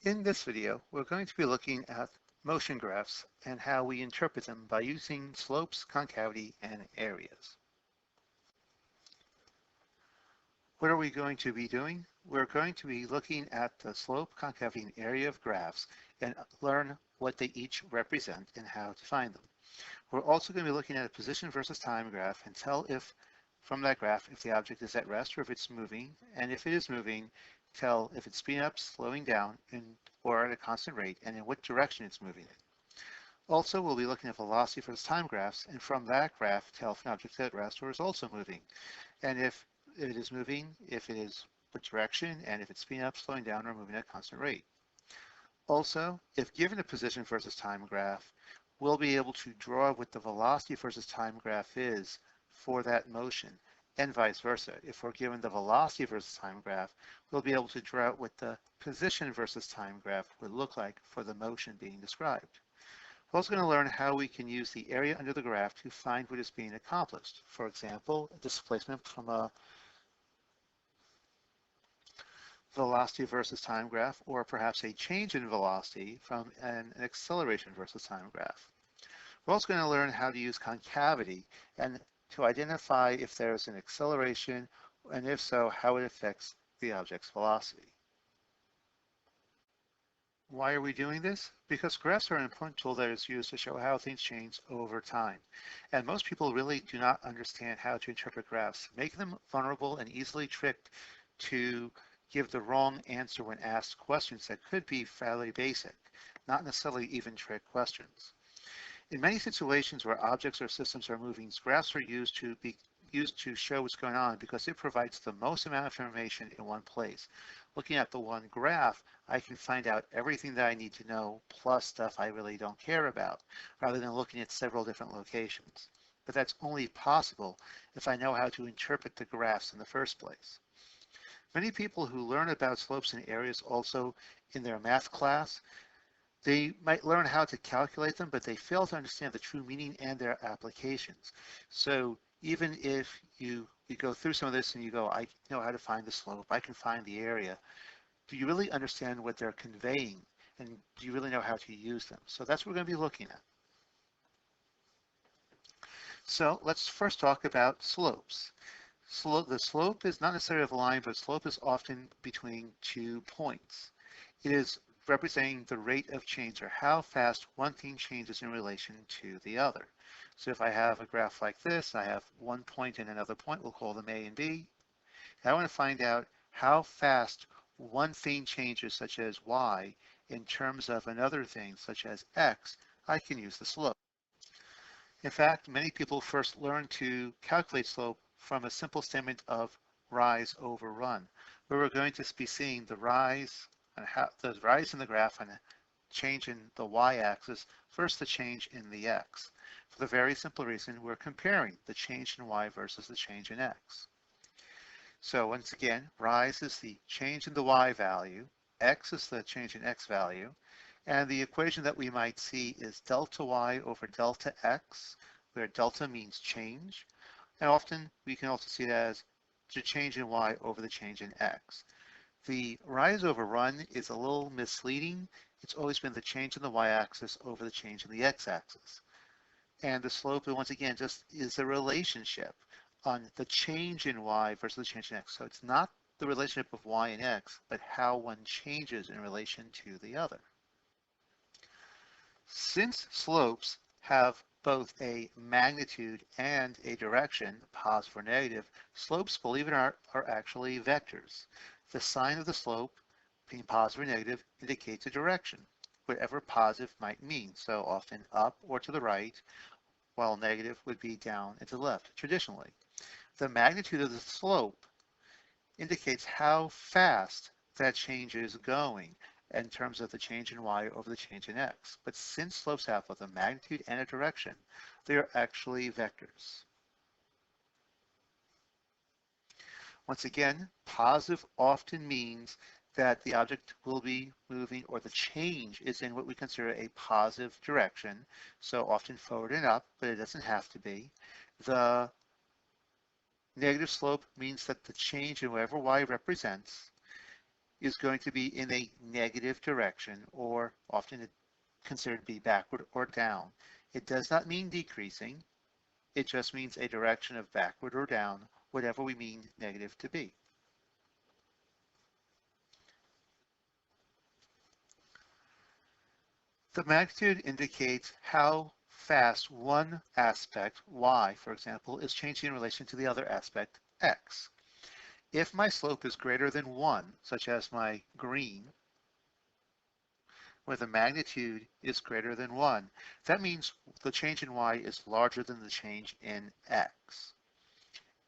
In this video, we're going to be looking at motion graphs and how we interpret them by using slopes, concavity, and areas. What are we going to be doing? We're going to be looking at the slope, concavity, and area of graphs and learn what they each represent and how to find them. We're also going to be looking at a position versus time graph and tell if from that graph if the object is at rest or if it's moving, and if it is moving, tell if it's speeding up, slowing down, or at a constant rate, and in what direction it's moving in. Also, we'll be looking at velocity versus time graphs, and from that graph, tell if an object is at rest or is also moving, and if it is moving, if it is what direction, and if it's speeding up, slowing down, or moving at a constant rate. Also, if given a position versus time graph, we'll be able to draw what the velocity versus time graph is for that motion, and vice versa. If we're given the velocity versus time graph, we'll be able to draw out what the position versus time graph would look like for the motion being described. We're also going to learn how we can use the area under the graph to find what is being accomplished. For example, a displacement from a velocity versus time graph, or perhaps a change in velocity from an acceleration versus time graph. We're also going to learn how to use concavity and to identify if there's an acceleration, and if so, how it affects the object's velocity. Why are we doing this? Because graphs are an important tool that is used to show how things change over time. And most people really do not understand how to interpret graphs, making them vulnerable and easily tricked to give the wrong answer when asked questions that could be fairly basic, not necessarily even trick questions. In many situations where objects or systems are moving, graphs are used to show what's going on because it provides the most amount of information in one place. Looking at the one graph, I can find out everything that I need to know, plus stuff I really don't care about, rather than looking at several different locations. But that's only possible if I know how to interpret the graphs in the first place. Many people who learn about slopes and areas also in their math class, they might learn how to calculate them, but they fail to understand the true meaning and their applications. So even if you go through some of this and you go, I know how to find the slope, I can find the area, do you really understand what they're conveying? And do you really know how to use them? So that's what we're going to be looking at. So let's first talk about slopes. The slope is not necessarily a line, but slope is often between 2 points. It is representing the rate of change, or how fast one thing changes in relation to the other. So if I have a graph like this, I have one point and another point, we'll call them A and B. And I want to find out how fast one thing changes, such as Y, in terms of another thing, such as X, I can use the slope. In fact, many people first learn to calculate slope from a simple statement of rise over run, where we're going to be seeing the rise and how the rise in the graph and a change in the y-axis versus the change in the x. For the very simple reason we're comparing the change in y versus the change in x. So once again, rise is the change in the y value, x is the change in x value, and the equation that we might see is delta y over delta x, where delta means change. And often we can also see it as the change in y over the change in x. The rise over run is a little misleading. It's always been the change in the y-axis over the change in the x-axis. And the slope, once again, just is a relationship on the change in y versus the change in x. So it's not the relationship of y and x, but how one changes in relation to the other. Since slopes have both a magnitude and a direction, positive or negative, slopes, believe it or not, are actually vectors. The sign of the slope, being positive or negative, indicates a direction, whatever positive might mean. So often up or to the right, while negative would be down and to the left, traditionally. The magnitude of the slope indicates how fast that change is going in terms of the change in y over the change in x. But since slopes have both a magnitude and a direction, they are actually vectors. Once again, positive often means that the object will be moving, or the change is in what we consider a positive direction, so often forward and up, but it doesn't have to be. The negative slope means that the change in whatever y represents is going to be in a negative direction, or often considered to be backward or down. It does not mean decreasing. It just means a direction of backward or down, whatever we mean negative to be. The magnitude indicates how fast one aspect, y, for example, is changing in relation to the other aspect, x. If my slope is greater than 1, such as my green, where the magnitude is greater than 1, that means the change in y is larger than the change in x.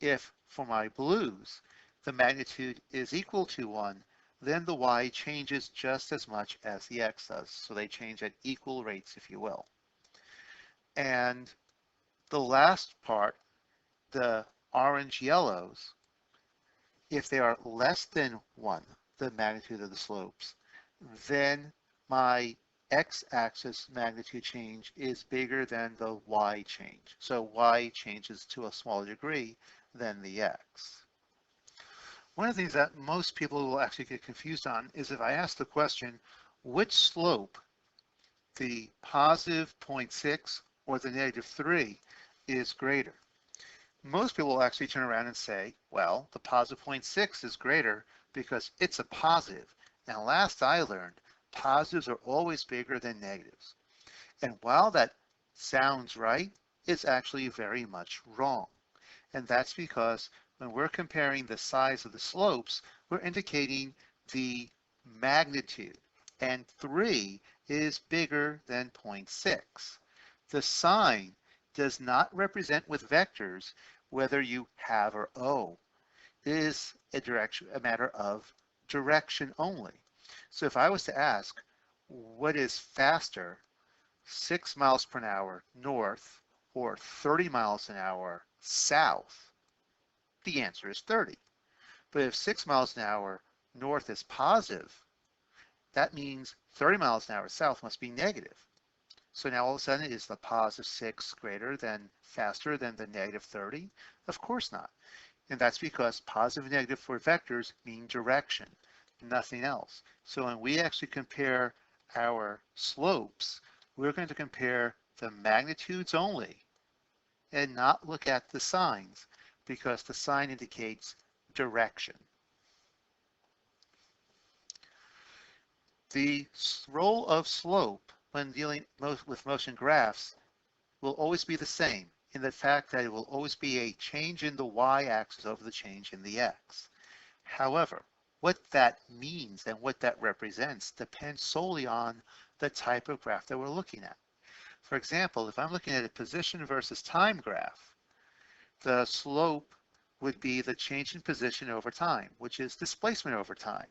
If, for my blues, the magnitude is equal to 1, then the y changes just as much as the x does. So they change at equal rates, if you will. And the last part, the orange yellows, if they are less than 1, the magnitude of the slopes, then my x-axis magnitude change is bigger than the y change. So y changes to a smaller degree than the x. One of the things that most people will actually get confused on is if I ask the question, which slope, the positive 0.6 or the negative 3, is greater? Most people will actually turn around and say, well, the positive 0.6 is greater because it's a positive. And last I learned, positives are always bigger than negatives. And while that sounds right, it's actually very much wrong. And that's because when we're comparing the size of the slopes, we're indicating the magnitude. And 3 is bigger than 0.6. The sign does not represent with vectors whether you have or owe. It is a matter of direction only. So if I was to ask, what is faster, 6 miles per hour north or 30 miles an hour south? The answer is 30. But if 6 miles an hour north is positive, that means 30 miles an hour south must be negative. So now all of a sudden, is the positive 6 faster than the negative 30? Of course not. And that's because positive and negative for vectors mean direction, nothing else. So when we actually compare our slopes, we're going to compare the magnitudes only and not look at the signs, because the sign indicates direction. The role of slope when dealing with motion graphs will always be the same, in the fact that it will always be a change in the y-axis over the change in the x. However, what that means and what that represents depends solely on the type of graph that we're looking at. For example, if I'm looking at a position versus time graph, the slope would be the change in position over time, which is displacement over time.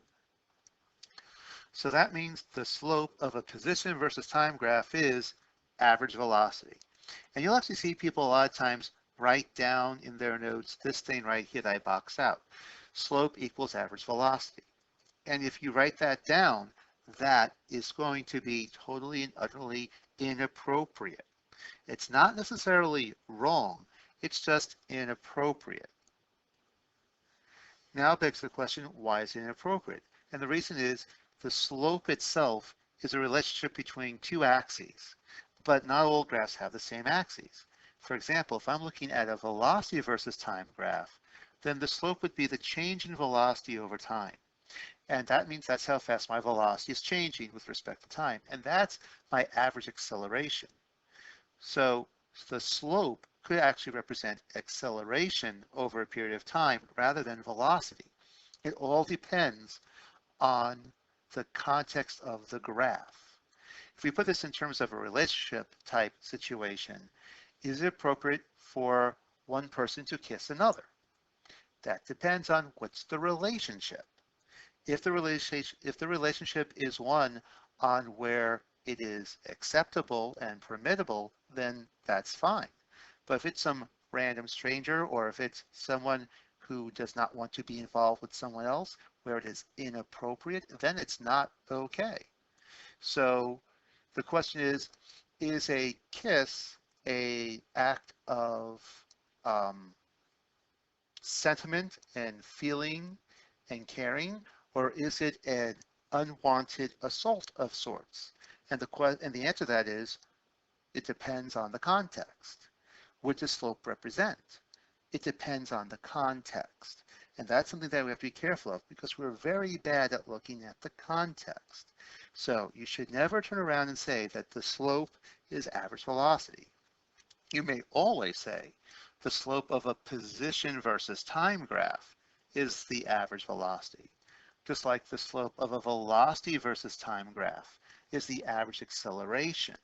So that means the slope of a position versus time graph is average velocity. And you'll actually see people a lot of times write down in their notes this thing right here that I box out. Slope equals average velocity. And if you write that down, that is going to be totally and utterly inappropriate. It's not necessarily wrong, it's just inappropriate. Now begs the question, why is it inappropriate? And the reason is the slope itself is a relationship between two axes, but not all graphs have the same axes. For example, if I'm looking at a velocity versus time graph, then the slope would be the change in velocity over time. And that means that's how fast my velocity is changing with respect to time. And that's my average acceleration. So the slope could actually represent acceleration over a period of time rather than velocity. It all depends on the context of the graph. If we put this in terms of a relationship type situation, is it appropriate for one person to kiss another? That depends on what's the relationship. If the relationship is one on where it is acceptable and permittable, then that's fine. But if it's some random stranger, or if it's someone who does not want to be involved with someone else, where it is inappropriate, then it's not okay. So the question is a kiss an act of sentiment and feeling and caring, or is it an unwanted assault of sorts? And the answer to that is, it depends on the context. What does slope represent? It depends on the context. And that's something that we have to be careful of because we're very bad at looking at the context. So you should never turn around and say that the slope is average velocity. You may always say the slope of a position versus time graph is the average velocity, just like the slope of a velocity versus time graph is the average acceleration.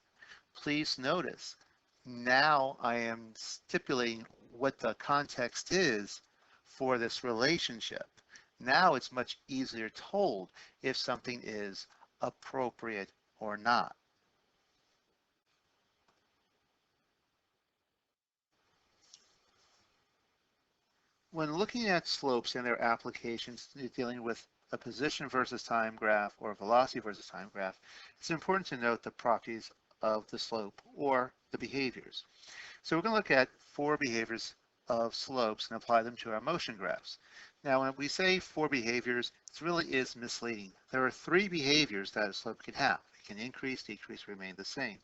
Please notice, now I am stipulating what the context is for this relationship. Now it's much easier told if something is appropriate or not. When looking at slopes and their applications dealing with a position versus time graph or a velocity versus time graph, it's important to note the properties of the slope or the behaviors. So we're going to look at 4 behaviors of slopes and apply them to our motion graphs. Now, when we say 4 behaviors, it really is misleading. There are 3 behaviors that a slope can have. It can increase, decrease, remain the same.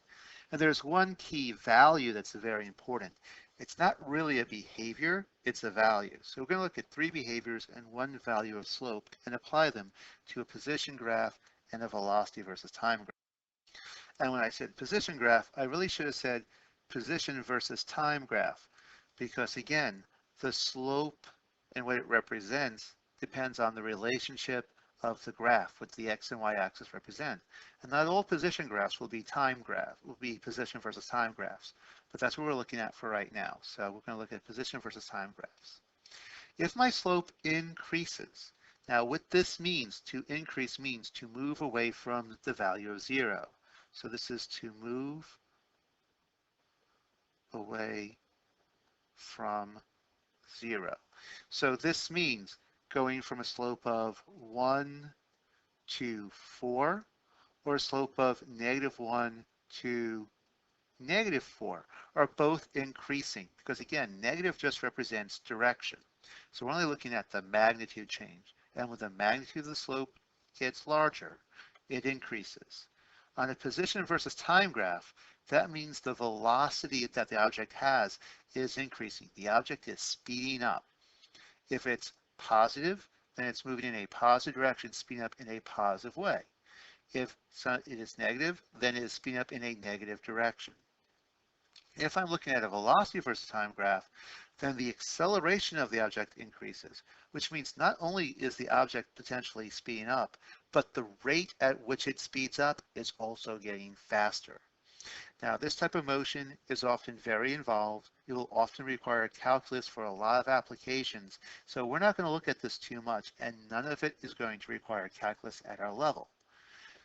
And there's one key value that's very important. It's not really a behavior, it's a value. So we're going to look at 3 behaviors and 1 value of slope and apply them to a position graph and a velocity versus time graph. And when I said position graph, I really should have said position versus time graph, because again, the slope and what it represents depends on the relationship of the graph, what the x and y axis represent. And not all position graphs will be position versus time graphs, but that's what we're looking at for right now. So we're going to look at position versus time graphs. If my slope increases, now what this means, to increase means to move away from the value of 0. So this is to move away from 0. So this means going from a slope of 1 to 4 or a slope of -1 to -4 are both increasing because again, negative just represents direction. So we're only looking at the magnitude change. And when the magnitude of the slope gets larger, it increases. On a position versus time graph, that means the velocity that the object has is increasing. The object is speeding up. If it's positive, then it's moving in a positive direction, speeding up in a positive way. If it is negative, then it is speeding up in a negative direction. If I'm looking at a velocity versus time graph, then the acceleration of the object increases, which means not only is the object potentially speeding up, but the rate at which it speeds up is also getting faster. Now, this type of motion is often very involved. It will often require calculus for a lot of applications, so we're not going to look at this too much, and none of it is going to require calculus at our level.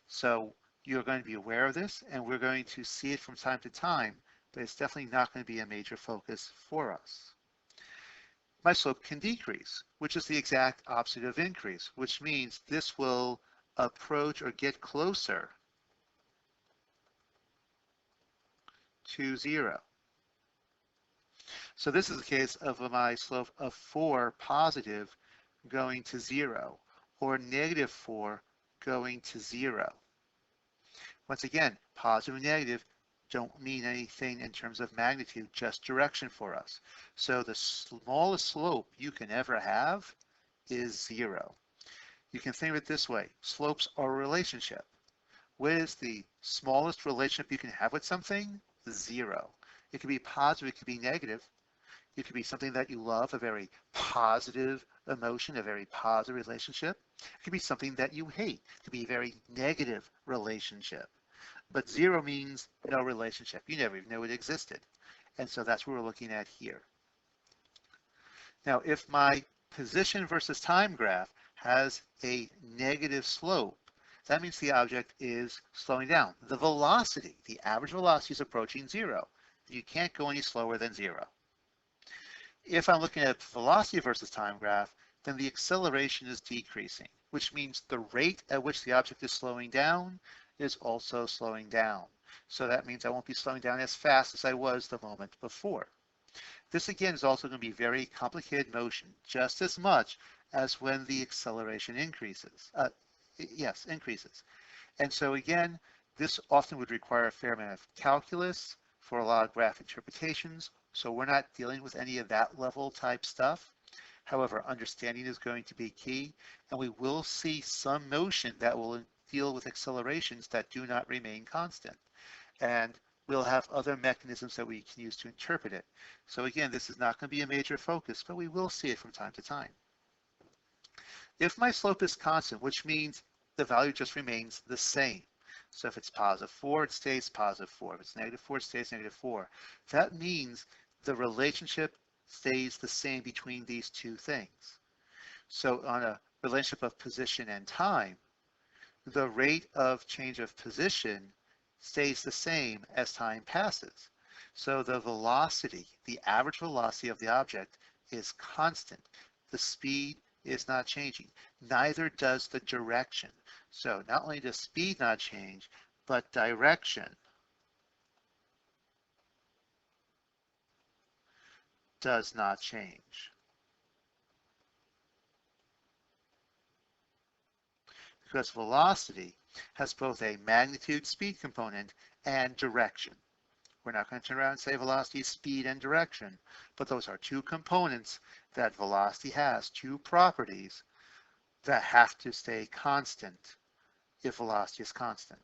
So you're going to be aware of this, and we're going to see it from time to time, but it's definitely not going to be a major focus for us. My slope can decrease, which is the exact opposite of increase, which means this will approach or get closer to 0. So this is the case of my slope of 4 positive going to 0 or -4 going to 0. Once again, positive and negative don't mean anything in terms of magnitude, just direction for us. So the smallest slope you can ever have is 0. You can think of it this way. Slopes are a relationship. What is the smallest relationship you can have with something? 0. It could be positive, it could be negative. It could be something that you love, a very positive emotion, a very positive relationship. It could be something that you hate. It could be a very negative relationship. But 0 means no relationship. You never even know it existed. And so that's what we're looking at here. Now, if my position versus time graph has a negative slope, that means the object is slowing down. The velocity, the average velocity is approaching 0. You can't go any slower than 0. If I'm looking at velocity versus time graph, then the acceleration is decreasing, which means the rate at which the object is slowing down is also slowing down. So that means I won't be slowing down as fast as I was the moment before. This again is also going to be very complicated motion, just as much as when the acceleration increases. Yes, increases. And so again, this often would require a fair amount of calculus for a lot of graph interpretations. So we're not dealing with any of that level type stuff. However, understanding is going to be key, and we will see some motion that will deal with accelerations that do not remain constant. And we'll have other mechanisms that we can use to interpret it. So again, this is not going to be a major focus, but we will see it from time to time. If my slope is constant, which means the value just remains the same. So if it's positive 4, it stays positive 4. If it's negative 4, it stays negative 4. That means the relationship stays the same between these two things. So on a relationship of position and time, the rate of change of position stays the same as time passes. So the velocity, the average velocity of the object is constant. The speed is not changing. Neither does the direction. So not only does speed not change, but direction does not change. Because velocity has both a magnitude speed component and direction. We're not going to turn around and say velocity, speed, and direction, but those are two components that velocity has, two properties that have to stay constant if velocity is constant.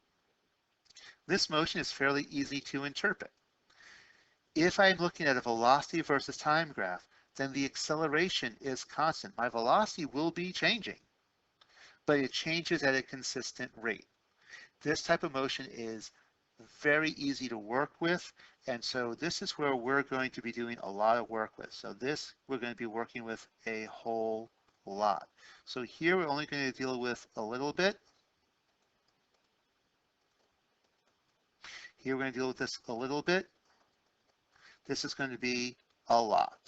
This motion is fairly easy to interpret. If I'm looking at a velocity versus time graph, then the acceleration is constant. My velocity will be changing, but it changes at a consistent rate. This type of motion is very easy to work with, and so this is where we're going to be doing a lot of work with. So this we're going to be working with a whole lot. So here we're only going to deal with a little bit. Here we're going to deal with this a little bit. This is going to be a lot.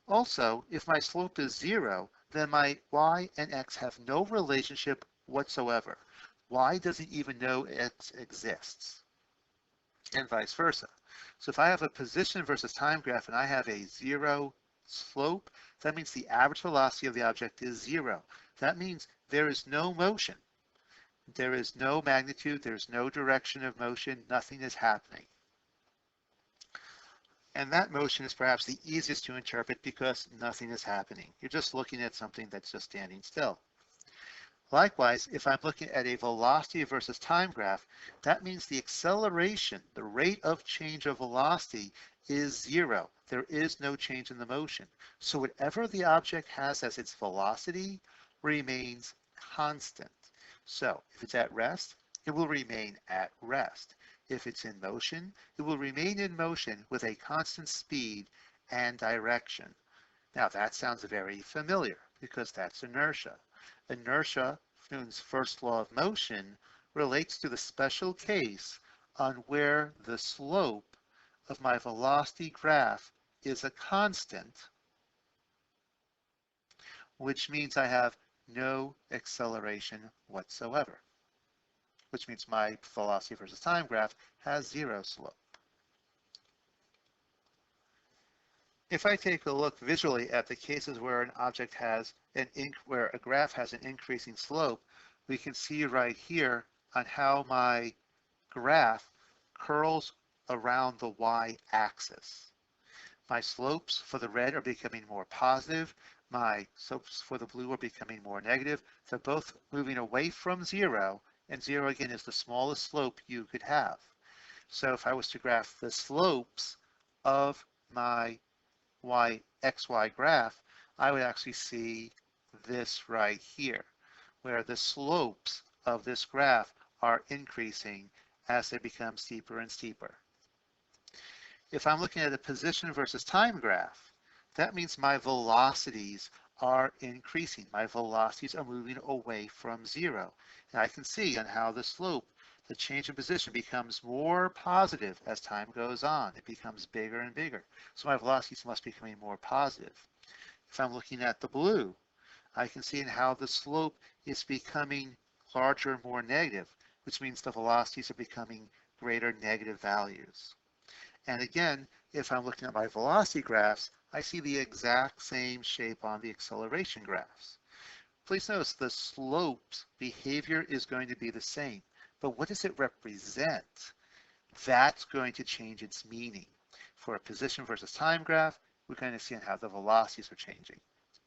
Also, if my slope is 0, then my y and x have no relationship whatsoever. Y doesn't even know x exists, and vice versa. So if I have a position versus time graph and I have a 0 slope, that means the average velocity of the object is 0. That means there is no motion. There is no magnitude, there's no direction of motion, nothing is happening. And that motion is perhaps the easiest to interpret because nothing is happening. You're just looking at something that's just standing still. Likewise, if I'm looking at a velocity versus time graph, that means the acceleration, the rate of change of velocity is 0. There is no change in the motion. So whatever the object has as its velocity remains constant. So if it's at rest, it will remain at rest. If it's in motion, it will remain in motion with a constant speed and direction. Now that sounds very familiar because that's inertia. Inertia, Newton's first law of motion, relates to the special case on where the slope of my velocity graph is a constant, which means I have no acceleration whatsoever, which means my velocity versus time graph has 0 slope. If I take a look visually at the cases where an object has where a graph has an increasing slope, we can see right here on how my graph curls around the y-axis. My slopes for the red are becoming more positive. My slopes for the blue are becoming more negative. They're both moving away from 0, and 0 again is the smallest slope you could have. So if I was to graph the slopes of my xy graph, I would actually see this right here, where the slopes of this graph are increasing as they become steeper and steeper. If I'm looking at a position versus time graph, that means my velocities are increasing. My velocities are moving away from 0. And I can see on how the slope, the change in position becomes more positive as time goes on. It becomes bigger and bigger. So my velocities must be becoming more positive. If I'm looking at the blue, I can see in how the slope is becoming larger and more negative, which means the velocities are becoming greater negative values. And again, if I'm looking at my velocity graphs, I see the exact same shape on the acceleration graphs. Please notice the slope's behavior is going to be the same, but what does it represent? That's going to change its meaning. For a position versus time graph, we're going to see how the velocities are changing.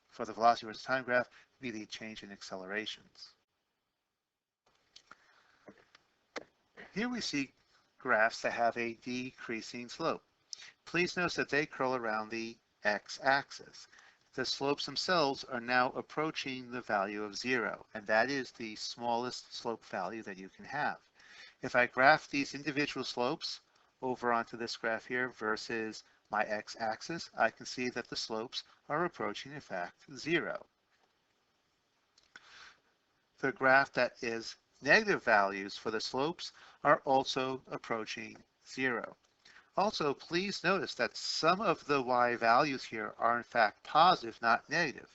For the velocity versus time graph, it would be the change in accelerations. Here we see graphs that have a decreasing slope. Please notice that they curl around the x-axis. The slopes themselves are now approaching the value of 0, and that is the smallest slope value that you can have. If I graph these individual slopes over onto this graph here versus my x-axis, I can see that the slopes are approaching, in fact, 0. The graph that is negative values for the slopes are also approaching 0. Also, please notice that some of the y values here are in fact positive, not negative.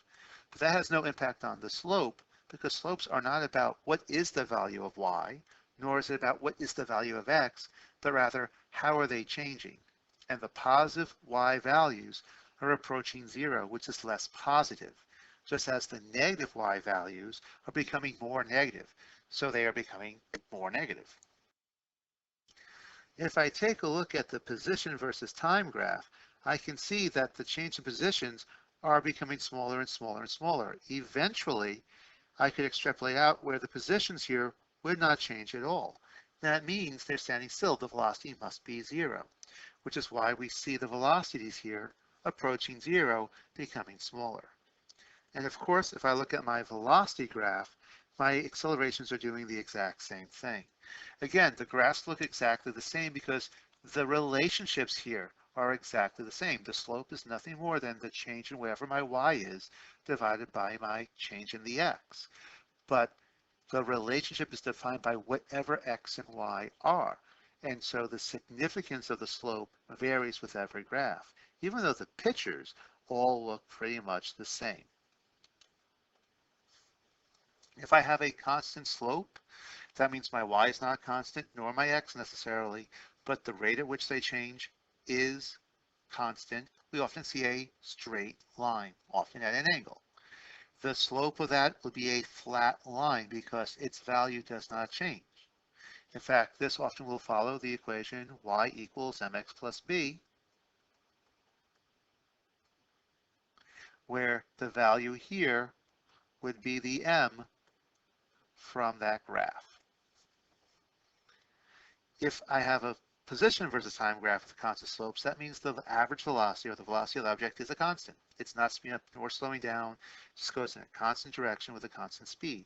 But that has no impact on the slope because slopes are not about what is the value of y, nor is it about what is the value of x, but rather how are they changing. And the positive y values are approaching 0, which is less positive, just as the negative y values are becoming more negative, so they are becoming more negative. If I take a look at the position versus time graph, I can see that the change in positions are becoming smaller and smaller and smaller. Eventually, I could extrapolate out where the positions here would not change at all. That means they're standing still. The velocity must be 0, which is why we see the velocities here approaching 0, becoming smaller. And of course, if I look at my velocity graph, my accelerations are doing the exact same thing. Again, the graphs look exactly the same because the relationships here are exactly the same. The slope is nothing more than the change in wherever my y is divided by my change in the x. But the relationship is defined by whatever x and y are. And so the significance of the slope varies with every graph, even though the pictures all look pretty much the same. If I have a constant slope, that means my y is not constant, nor my x necessarily, but the rate at which they change is constant. We often see a straight line, often at an angle. The slope of that would be a flat line because its value does not change. In fact, this often will follow the equation y equals mx plus b, where the value here would be the m from that graph. If I have a position versus time graph with constant slopes, that means the average velocity or the velocity of the object is a constant. It's not speeding up nor slowing down, it just goes in a constant direction with a constant speed.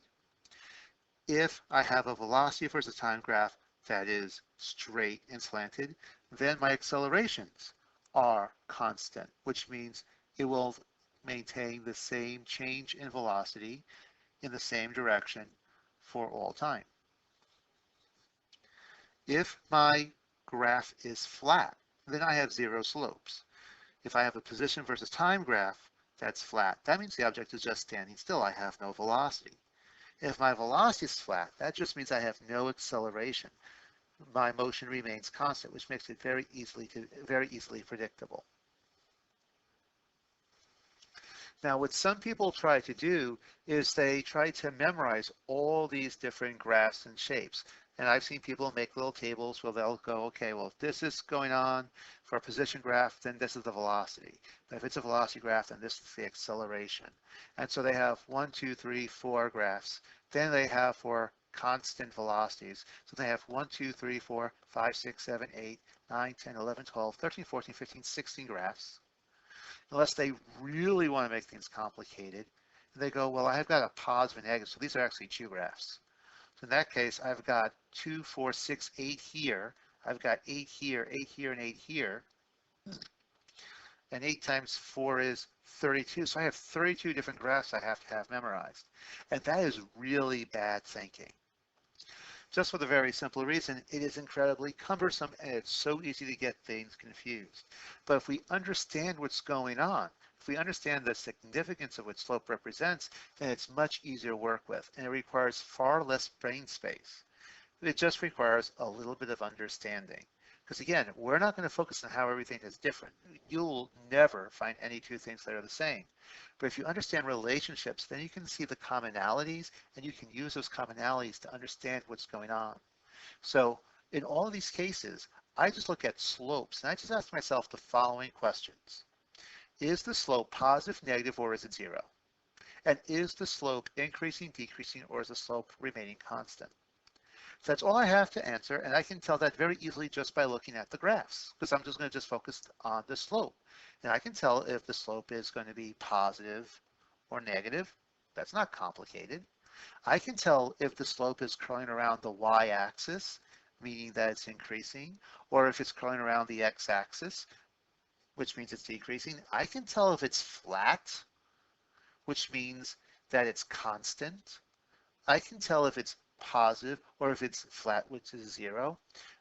If I have a velocity versus time graph that is straight and slanted, then my accelerations are constant, which means it will maintain the same change in velocity in the same direction for all time. If my graph is flat, then I have 0 slopes. If I have a position versus time graph that's flat, that means the object is just standing still. I have no velocity. If my velocity is flat, that just means I have no acceleration. My motion remains constant, which makes it very easily predictable. Now, what some people try to do is they try to memorize all these different graphs and shapes. And I've seen people make little tables where they'll go, okay, well, if this is going on for a position graph, then this is the velocity. But if it's a velocity graph, then this is the acceleration. And so they have 1, 2, 3, 4 graphs. Then they have for constant velocities. So they have 1, 2, 3, 4, 5, 6, 7, 8, 9, 10, 11, 12, 13, 14, 15, 16 graphs. Unless they really want to make things complicated. And they go, well, I've got a positive and negative, so these are actually 2 graphs. So in that case, I've got 2, 4, 6, 8 here. I've got 8 here, 8 here, and 8 here. And 8 times 4 is 32. So I have 32 different graphs I have to have memorized. And that is really bad thinking. Just for the very simple reason, it is incredibly cumbersome and it's so easy to get things confused. But if we understand what's going on, if we understand the significance of what slope represents, then it's much easier to work with and it requires far less brain space. It just requires a little bit of understanding. Because again, we're not going to focus on how everything is different. You'll never find any two things that are the same. But if you understand relationships, then you can see the commonalities and you can use those commonalities to understand what's going on. So in all of these cases, I just look at slopes and I just ask myself the following questions. Is the slope positive, negative, or is it zero? And is the slope increasing, decreasing, or is the slope remaining constant? So that's all I have to answer, and I can tell that very easily just by looking at the graphs, because I'm just going to just focus on the slope. And I can tell if the slope is going to be positive or negative. That's not complicated. I can tell if the slope is curling around the y-axis, meaning that it's increasing, or if it's curling around the x-axis, which means it's decreasing. I can tell if it's flat, which means that it's constant. I can tell if it's positive or if it's flat, which is zero.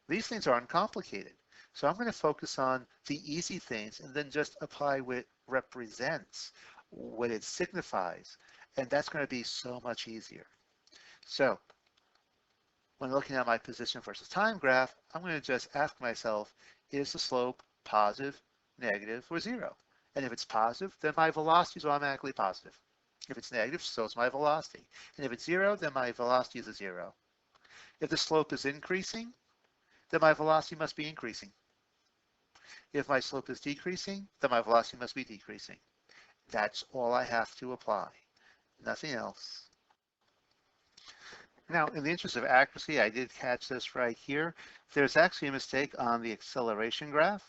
These things are uncomplicated. So I'm going to focus on the easy things and then just apply what it represents, what it signifies. And that's going to be so much easier. So when looking at my position versus time graph, I'm going to just ask myself, is the slope positive, negative, or zero? And if it's positive, then my velocity is automatically positive. If it's negative, so is my velocity. And if it's zero, then my velocity is a zero. If the slope is increasing, then my velocity must be increasing. If my slope is decreasing, then my velocity must be decreasing. That's all I have to apply, nothing else. Now, in the interest of accuracy, I did catch this right here. There's actually a mistake on the acceleration graph.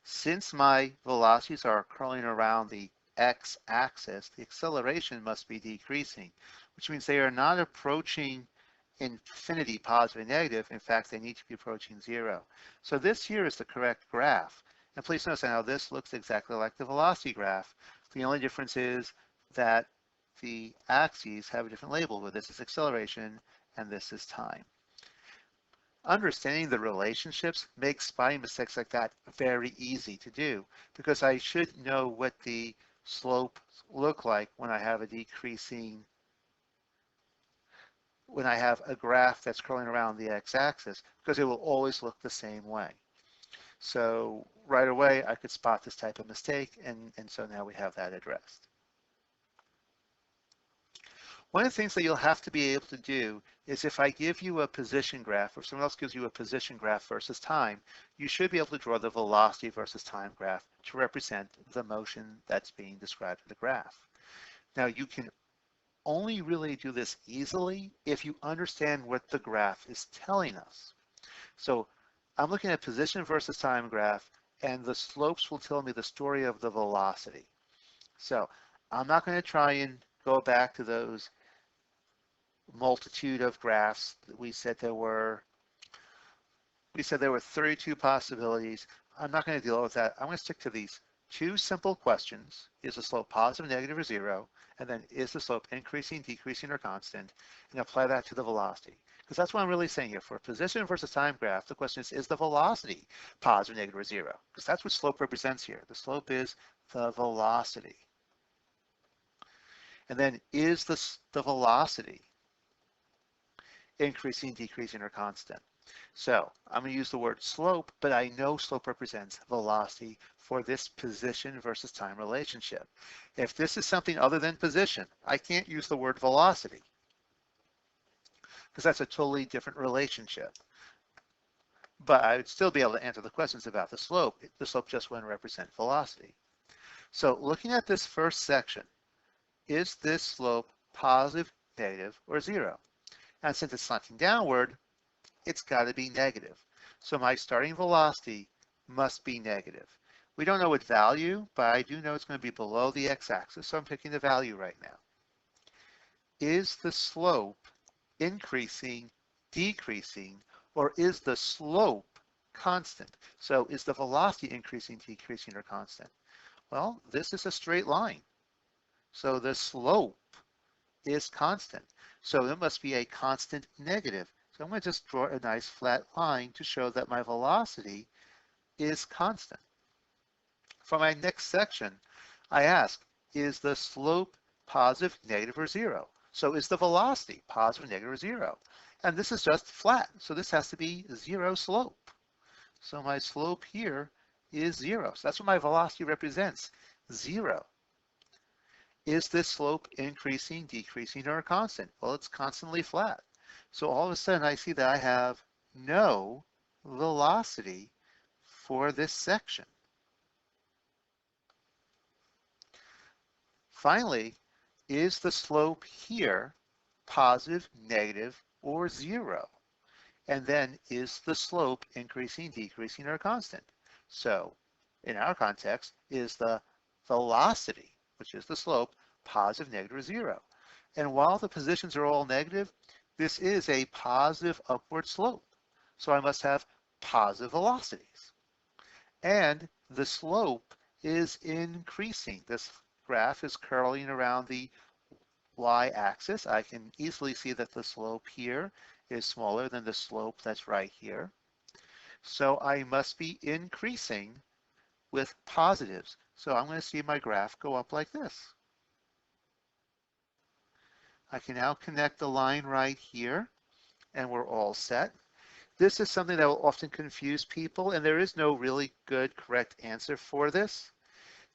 Since my velocities are curling around the x-axis, the acceleration must be decreasing, which means they are not approaching infinity, positive and negative. In fact, they need to be approaching zero. So this here is the correct graph. And please notice how this looks exactly like the velocity graph. The only difference is that the axes have a different label, where this is acceleration and this is time. Understanding the relationships makes spotting mistakes like that very easy to do, because I should know what the slope look like when I have a decreasing, when I have a graph that's curling around the x-axis, because it will always look the same way. So right away I could spot this type of mistake, and so now we have that addressed. One of the things that you'll have to be able to do is, if I give you a position graph, or someone else gives you a position graph versus time, you should be able to draw the velocity versus time graph to represent the motion that's being described in the graph. Now, you can only really do this easily if you understand what the graph is telling us. So I'm looking at position versus time graph, and the slopes will tell me the story of the velocity. So I'm not going to try and go back to those multitude of graphs. We said there were 32 possibilities. I'm not going to deal with that. I'm going to stick to these two simple questions. Is the slope positive, negative, or zero? And then is the slope increasing, decreasing, or constant? And apply that to the velocity. Because that's what I'm really saying here. For a position versus time graph, the question is the velocity positive, negative, or zero? Because that's what slope represents here. The slope is the velocity. And then is the velocity increasing, decreasing, or constant? So I'm going to use the word slope, but I know slope represents velocity for this position versus time relationship. If this is something other than position, I can't use the word velocity, because that's a totally different relationship. But I would still be able to answer the questions about the slope. The slope just wouldn't represent velocity. So looking at this first section, is this slope positive, negative, or zero? And since it's slanting downward, it's got to be negative. So my starting velocity must be negative. We don't know what value, but I do know it's going to be below the x-axis, so I'm picking the value right now. Is the slope increasing, decreasing, or is the slope constant? So is the velocity increasing, decreasing, or constant? Well, this is a straight line. So the slope is constant. So it must be a constant negative. So I'm going to just draw a nice flat line to show that my velocity is constant. For my next section, I ask, is the slope positive, negative, or zero? So is the velocity positive, negative, or zero? And this is just flat, so this has to be zero slope. So my slope here is 0. So that's what my velocity represents, 0. Is this slope increasing, decreasing, or a constant? Well, it's constantly flat. So all of a sudden I see that I have no velocity for this section. Finally, is the slope here positive, negative, or 0? And then is the slope increasing, decreasing, or constant? So in our context, is the velocity, which is the slope, positive, negative, or 0? And while the positions are all negative, this is a positive upward slope. So I must have positive velocities. And the slope is increasing. This graph is curling around the y-axis. I can easily see that the slope here is smaller than the slope that's right here. So I must be increasing with positives. So I'm going to see my graph go up like this. I can now connect the line right here, and we're all set. This is something that will often confuse people, and there is no really good, correct answer for this.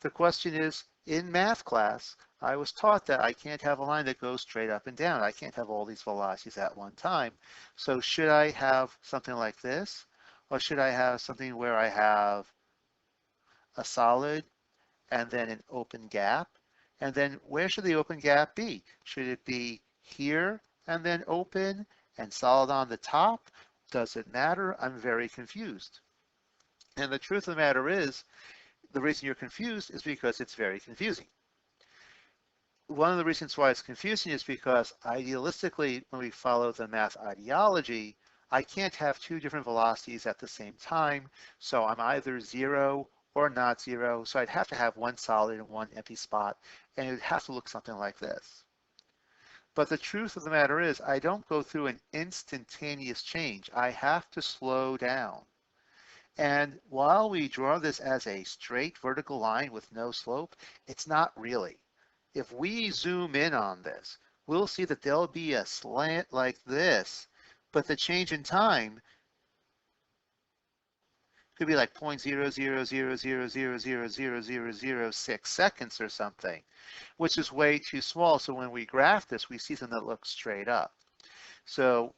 The question is, in math class, I was taught that I can't have a line that goes straight up and down. I can't have all these velocities at one time. So should I have something like this? Or should I have something where I have a solid and then an open gap? And then where should the open gap be? Should it be here and then open and solid on the top? Does it matter? I'm very confused. And the truth of the matter is, the reason you're confused is because it's very confusing. One of the reasons why it's confusing is because idealistically, when we follow the math ideology, I can't have two different velocities at the same time. So I'm either 0 or not 0. So I'd have to have one solid and one empty spot, and it would have to look something like this. But the truth of the matter is, I don't go through an instantaneous change. I have to slow down. And while we draw this as a straight vertical line with no slope, it's not really. If we zoom in on this, we'll see that there'll be a slant like this, but the change in time could be like 0.00000000006 seconds or something, which is way too small. So when we graph this, we see something that looks straight up. So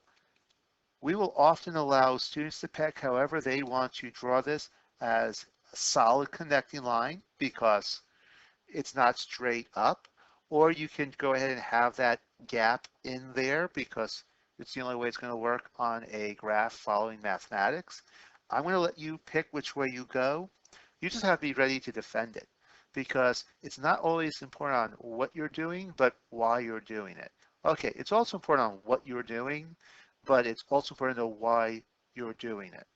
we will often allow students to pick however they want to draw this as a solid connecting line because it's not straight up, or you can go ahead and have that gap in there because it's the only way it's going to work on a graph following mathematics. I'm going to let you pick which way you go. You just have to be ready to defend it because it's not always important on what you're doing, but why you're doing it. Okay, it's also important on what you're doing, but it's also important to know why you're doing it.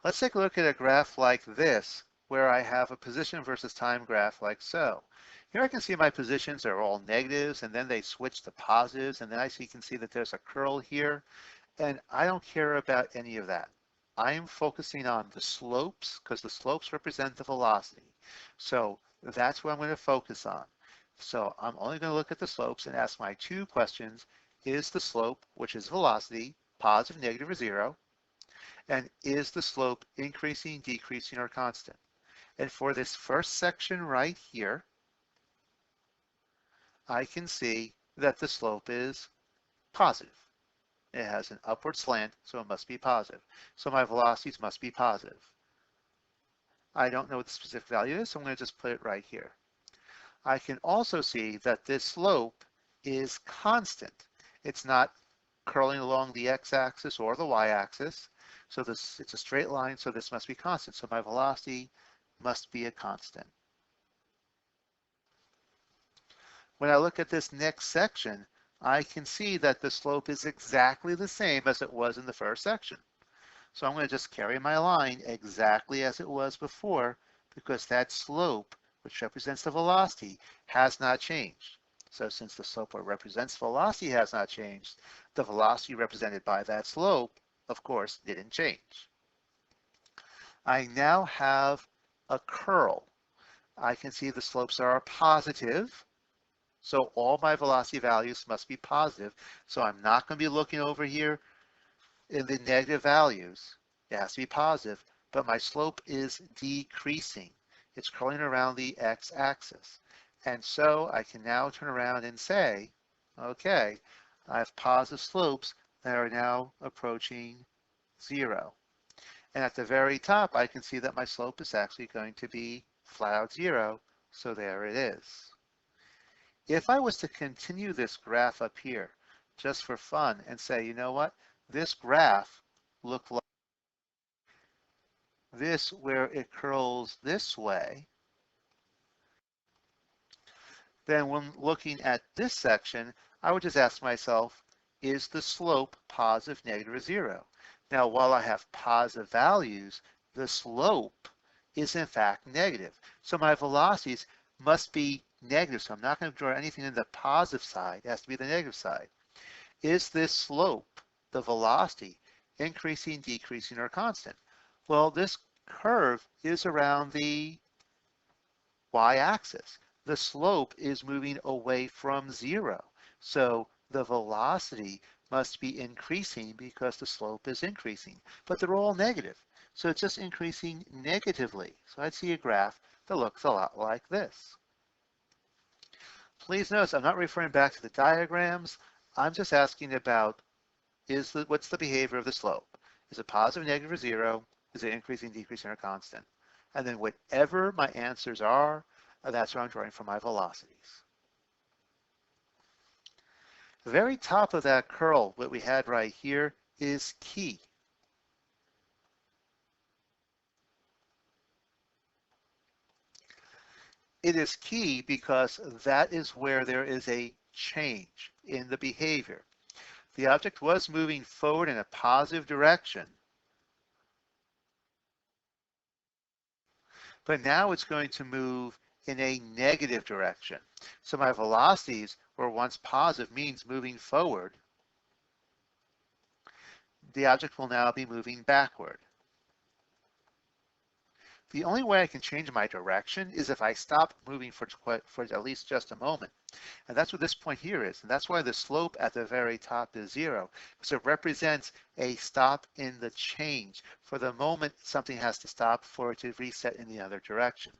Let's take a look at a graph like this, where I have a position versus time graph like so. Here I can see my positions are all negatives, and then they switch to positives, and then I can see that there's a curl here, and I don't care about any of that. I am focusing on the slopes, because the slopes represent the velocity. So that's what I'm going to focus on. So I'm only going to look at the slopes and ask my two questions. Is the slope, which is velocity, positive, negative, or 0? And is the slope increasing, decreasing, or constant? And for this first section right here, I can see that the slope is positive. It has an upward slant, so it must be positive. So my velocities must be positive. I don't know what the specific value is, so I'm going to just put it right here. I can also see that this slope is constant. It's not curling along the x-axis or the y-axis. So it's a straight line, so this must be constant. So my velocity must be a constant. When I look at this next section, I can see that the slope is exactly the same as it was in the first section. So I'm going to just carry my line exactly as it was before because that slope, which represents the velocity, has not changed. So since the slope that represents velocity has not changed, the velocity represented by that slope, of course, didn't change. I now have a curl. I can see the slopes are positive. So all my velocity values must be positive. So I'm not going to be looking over here in the negative values, it has to be positive, but my slope is decreasing. It's curling around the x-axis. And so I can now turn around and say, okay, I have positive slopes that are now approaching 0. And at the very top, I can see that my slope is actually going to be flat out 0. So there it is. If I was to continue this graph up here, just for fun, and say, you know what, this graph looked like this where it curls this way, then when looking at this section, I would just ask myself, is the slope positive, negative, or 0? Now, while I have positive values, the slope is in fact negative. So my velocities must be negative. So I'm not going to draw anything in the positive side. It has to be the negative side. Is this slope, the velocity, increasing, decreasing, or constant? Well, this curve is around the y-axis. The slope is moving away from 0. So the velocity must be increasing because the slope is increasing, but they're all negative. So it's just increasing negatively. So I'd see a graph that looks a lot like this. Please notice I'm not referring back to the diagrams. I'm just asking about what's the behavior of the slope? Is it positive, negative, or 0? Is it increasing, decreasing, or constant? And then whatever my answers are, that's what I'm drawing for my velocities. The very top of that curl, what we had right here, is key. It is key because that is where there is a change in the behavior. The object was moving forward in a positive direction, but now it's going to move in a negative direction. So my velocities were once positive, means moving forward. The object will now be moving backward. The only way I can change my direction is if I stop moving for at least just a moment. And that's what this point here is. And that's why the slope at the very top is 0, because it represents a stop in the change. For the moment, something has to stop for it to reset in the other direction.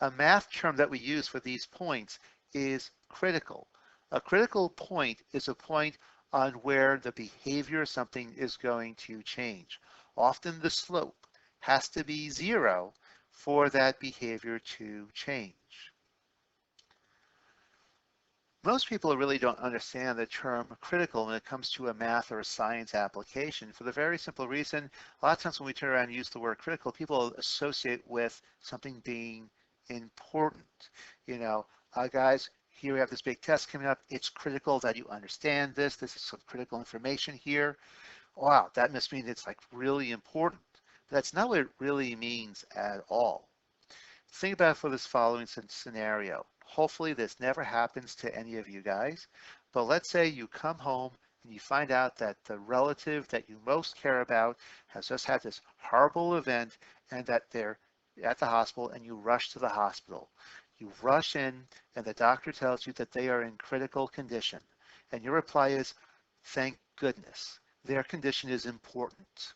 A math term that we use for these points is critical. A critical point is a point on where the behavior of something is going to change. Often the slope has to be 0 for that behavior to change. Most people really don't understand the term critical when it comes to a math or a science application for the very simple reason, a lot of times when we turn around and use the word critical, people associate with something being important. You know, guys, here we have this big test coming up. It's critical that you understand this. This is some critical information here. Wow, that must mean it's like really important. But that's not what it really means at all. Think about it for this following scenario. Hopefully this never happens to any of you guys, but let's say you come home and you find out that the relative that you most care about has just had this horrible event and that they're at the hospital and you rush to the hospital. You rush in and the doctor tells you that they are in critical condition. And your reply is, thank goodness, their condition is important.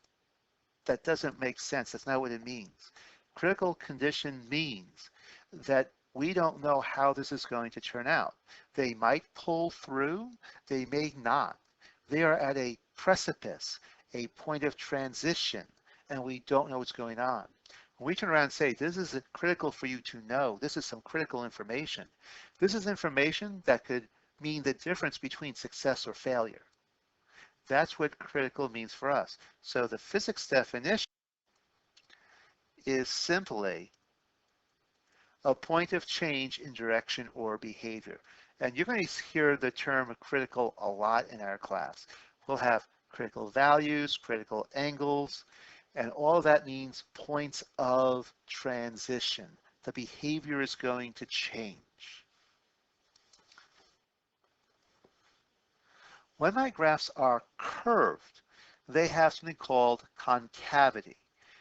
That doesn't make sense. That's not what it means. Critical condition means that we don't know how this is going to turn out. They might pull through, they may not. They are at a precipice, a point of transition, and we don't know what's going on. When we turn around and say, this is critical for you to know, this is some critical information, this is information that could mean the difference between success or failure. That's what critical means for us. So the physics definition is simply a point of change in direction or behavior. And you're going to hear the term critical a lot in our class. We'll have critical values, critical angles, and all of that means points of transition. The behavior is going to change. When my graphs are curved, they have something called concavity.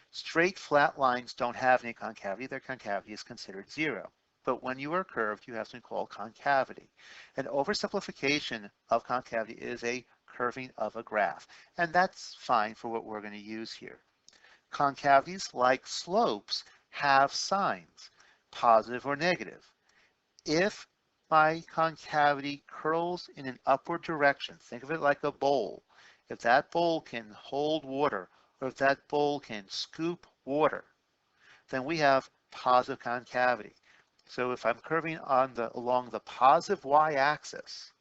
Straight flat lines don't have any concavity. Their concavity is considered 0. But when you are curved, you have something called concavity. An oversimplification of concavity is a curving of a graph. And that's fine for what we're going to use here. Concavities, like slopes, have signs, positive or negative. If my concavity curls in an upward direction, think of it like a bowl. If that bowl can hold water, or if that bowl can scoop water, then we have positive concavity. So if I'm curving along the positive y-axis,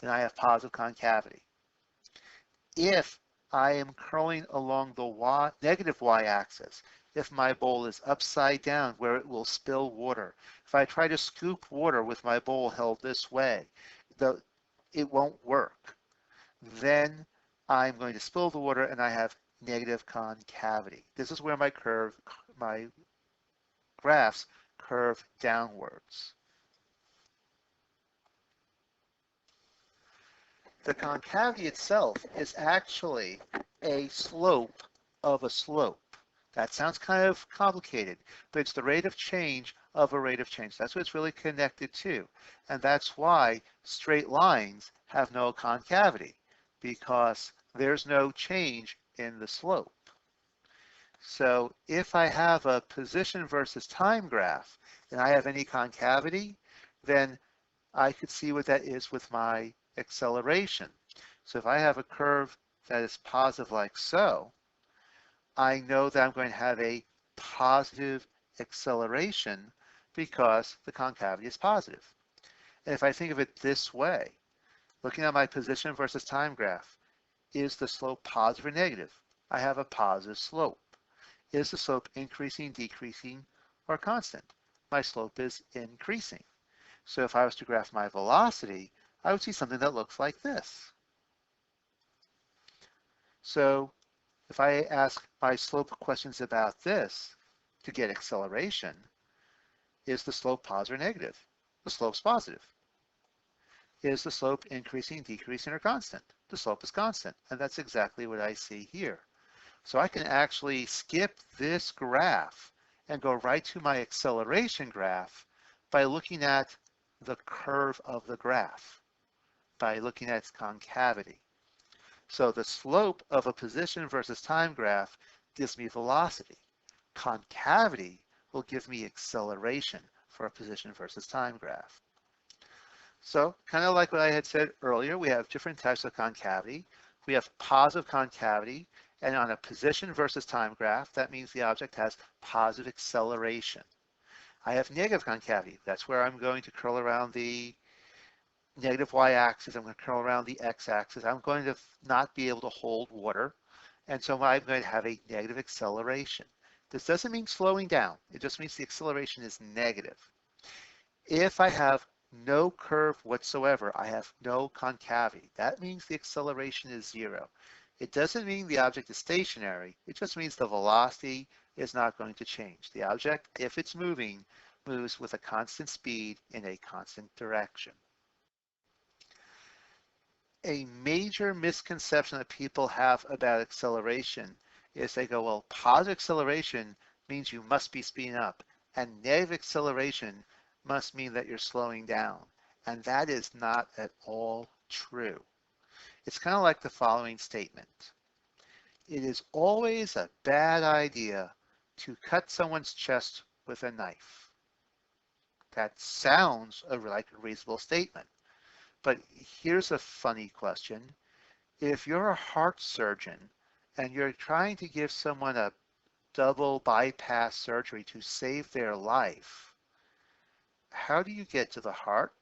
then I have positive concavity. If I am curling along the negative y-axis, if my bowl is upside down where it will spill water, if I try to scoop water with my bowl held this way, it won't work. Then I'm going to spill the water and I have negative concavity. This is where my graphs curve downwards. The concavity itself is actually a slope of a slope. That sounds kind of complicated, but it's the rate of change of a rate of change. That's what it's really connected to. And that's why straight lines have no concavity, because there's no change in the slope. So if I have a position versus time graph and I have any concavity, then I could see what that is with my acceleration. So if I have a curve that is positive like so, I know that I'm going to have a positive acceleration because the concavity is positive. And if I think of it this way, looking at my position versus time graph, is the slope positive or negative? I have a positive slope. Is the slope increasing, decreasing, or constant? My slope is increasing. So if I was to graph my velocity, I would see something that looks like this. So if I ask my slope questions about this to get acceleration, is the slope positive or negative? The slope's positive. Is the slope increasing, decreasing, or constant? The slope is constant, and that's exactly what I see here. So I can actually skip this graph and go right to my acceleration graph by looking at the curve of the graph, by looking at its concavity. So the slope of a position versus time graph gives me velocity. Concavity will give me acceleration for a position versus time graph. So kind of like what I had said earlier, we have different types of concavity. We have positive concavity, and on a position versus time graph, that means the object has positive acceleration. I have negative concavity. That's where I'm going to curl around the negative y-axis. I'm going to curl around the x-axis. I'm going to not be able to hold water, and so I'm going to have a negative acceleration. This doesn't mean slowing down. It just means the acceleration is negative. If I have no curve whatsoever, I have no concavity. That means the acceleration is zero. It doesn't mean the object is stationary. It just means the velocity is not going to change. The object, if it's moving, moves with a constant speed in a constant direction. A major misconception that people have about acceleration is they go, well, positive acceleration means you must be speeding up, and negative acceleration must mean that you're slowing down. And that is not at all true. It's kind of like the following statement. It is always a bad idea to cut someone's chest with a knife. That sounds like a reasonable statement. But here's a funny question. If you're a heart surgeon and you're trying to give someone a double bypass surgery to save their life, how do you get to the heart?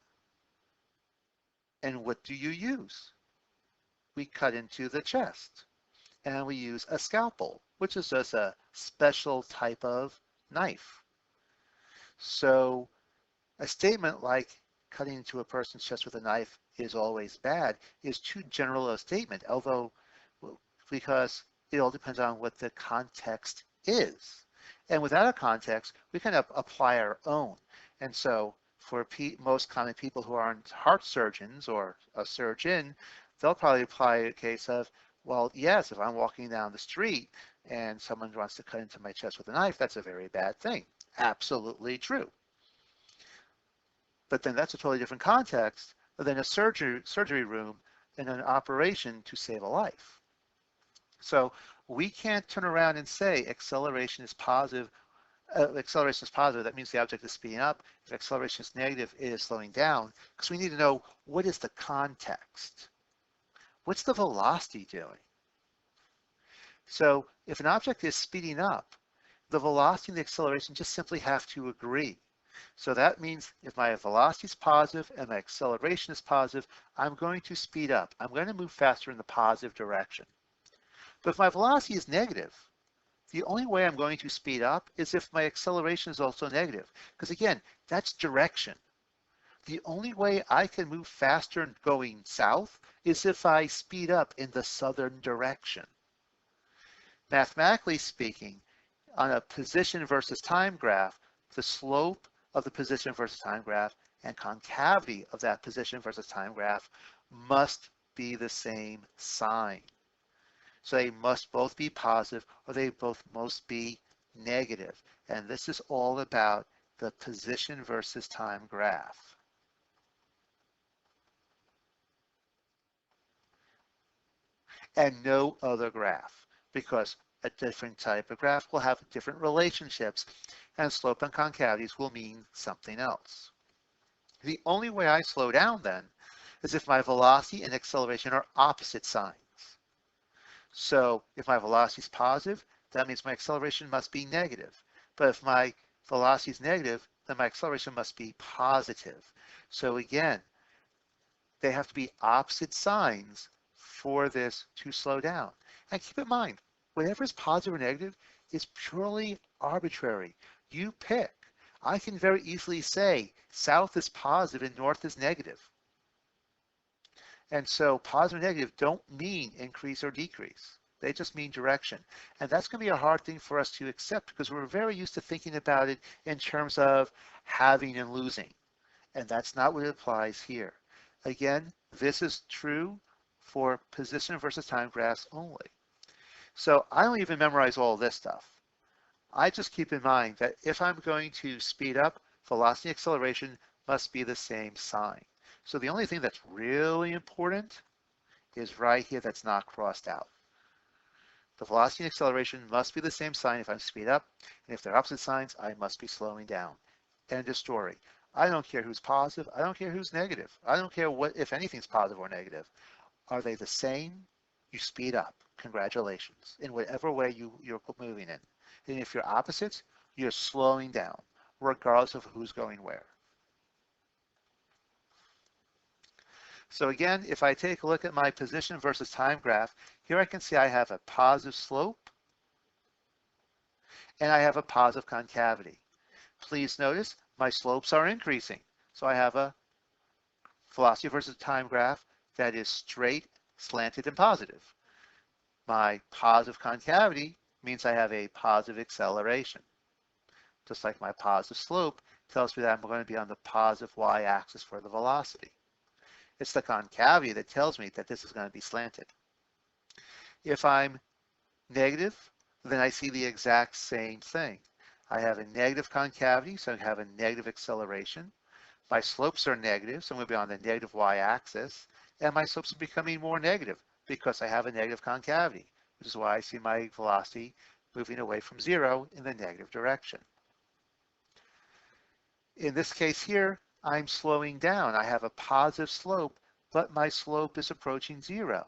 And what do you use? We cut into the chest, and we use a scalpel, which is just a special type of knife. So a statement like cutting into a person's chest with a knife is always bad is too general a statement, although because it all depends on what the context is. And without a context, we kind of apply our own. And so for most common people who aren't heart surgeons or a surgeon, they'll probably apply a case of, well, yes, if I'm walking down the street and someone wants to cut into my chest with a knife, that's a very bad thing. Absolutely true. But then that's a totally different context than a surgery room in an operation to save a life. So we can't turn around and say acceleration is positive. Acceleration is positive, that means the object is speeding up. If acceleration is negative, it is slowing down, because we need to know what is the context. What's the velocity doing? So if an object is speeding up, the velocity and the acceleration just simply have to agree. So that means if my velocity is positive and my acceleration is positive, I'm going to speed up. I'm going to move faster in the positive direction. But if my velocity is negative, the only way I'm going to speed up is if my acceleration is also negative. Because again, that's direction. The only way I can move faster going south is if I speed up in the southern direction. Mathematically speaking, on a position versus time graph, the slope of the position versus time graph and concavity of that position versus time graph must be the same sign. So they must both be positive or they both must be negative. And this is all about the position versus time graph. And no other graph, because a different type of graph will have different relationships and slope and concavities will mean something else. The only way I slow down then is if my velocity and acceleration are opposite signs. So if my velocity is positive, that means my acceleration must be negative. But if my velocity is negative, then my acceleration must be positive. So again, they have to be opposite signs for this to slow down. And keep in mind, whatever is positive or negative is purely arbitrary. You pick. I can very easily say south is positive and north is negative. And so positive and negative don't mean increase or decrease. They just mean direction. And that's going to be a hard thing for us to accept because we're very used to thinking about it in terms of having and losing. And that's not what it applies here. Again, this is true for position versus time graphs only. So I don't even memorize all this stuff. I just keep in mind that if I'm going to speed up, velocity and acceleration must be the same sign. So the only thing that's really important is right here that's not crossed out. The velocity and acceleration must be the same sign if I'm speed up, and if they're opposite signs, I must be slowing down. End of story. I don't care who's positive. I don't care who's negative. I don't care what if anything's positive or negative. Are they the same? You speed up. Congratulations. In whatever way you're moving in. And if you're opposites, you're slowing down, regardless of who's going where. So again, if I take a look at my position versus time graph, here I can see I have a positive slope and I have a positive concavity. Please notice my slopes are increasing. So I have a velocity versus time graph that is straight, slanted, and positive. My positive concavity means I have a positive acceleration. Just like my positive slope tells me that I'm going to be on the positive y-axis for the velocity. It's the concavity that tells me that this is going to be slanted. If I'm negative, then I see the exact same thing. I have a negative concavity, so I have a negative acceleration. My slopes are negative, so I'm going to be on the negative y-axis, and my slopes are becoming more negative because I have a negative concavity, which is why I see my velocity moving away from zero in the negative direction. In this case here, I'm slowing down. I have a positive slope, but my slope is approaching zero.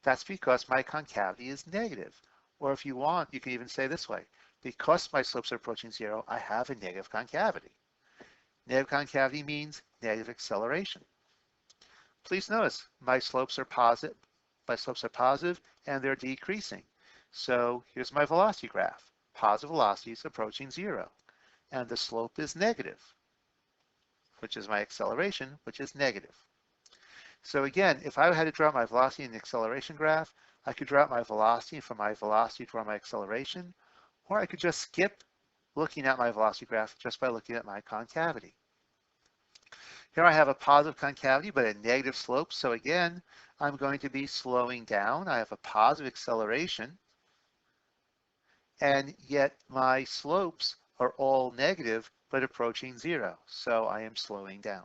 That's because my concavity is negative. Or if you want, you can even say this way. Because my slopes are approaching zero, I have a negative concavity. Negative concavity means negative acceleration. Please notice my slopes are positive. My slopes are positive and they're decreasing. So here's my velocity graph. Positive velocity is approaching zero. And the slope is negative, which is my acceleration, which is negative. So again, if I had to draw my velocity and acceleration graph, I could draw out my velocity and from my velocity draw my acceleration, or I could just skip looking at my velocity graph just by looking at my concavity. Here I have a positive concavity but a negative slope, so again, I'm going to be slowing down. I have a positive acceleration, and yet my slopes are all negative but approaching zero, so I am slowing down.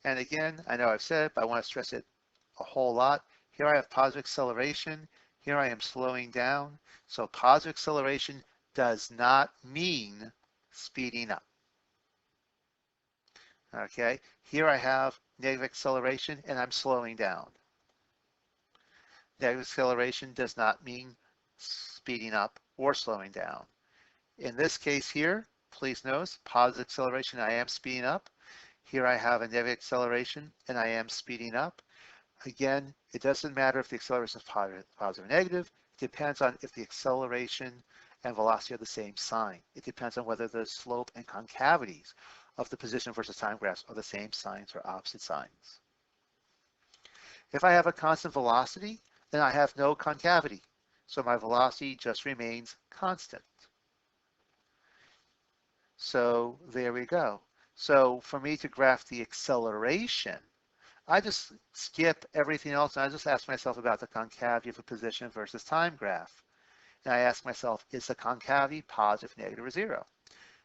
And again, I know I've said it, but I want to stress it a whole lot. Here I have positive acceleration. Here I am slowing down. So positive acceleration does not mean speeding up. Okay, here I have negative acceleration and I'm slowing down. Negative acceleration does not mean speeding up or slowing down. In this case here, please notice positive acceleration, I am speeding up. Here I have a negative acceleration and I am speeding up. Again, it doesn't matter if the acceleration is positive or negative. It depends on if the acceleration and velocity are the same sign. It depends on whether the slope and concavities of the position versus time graphs are the same signs or opposite signs. If I have a constant velocity, then I have no concavity. So my velocity just remains constant. So there we go. So for me to graph the acceleration, I just skip everything else and I just ask myself about the concavity of a position versus time graph. And I ask myself, is the concavity positive, negative, or zero?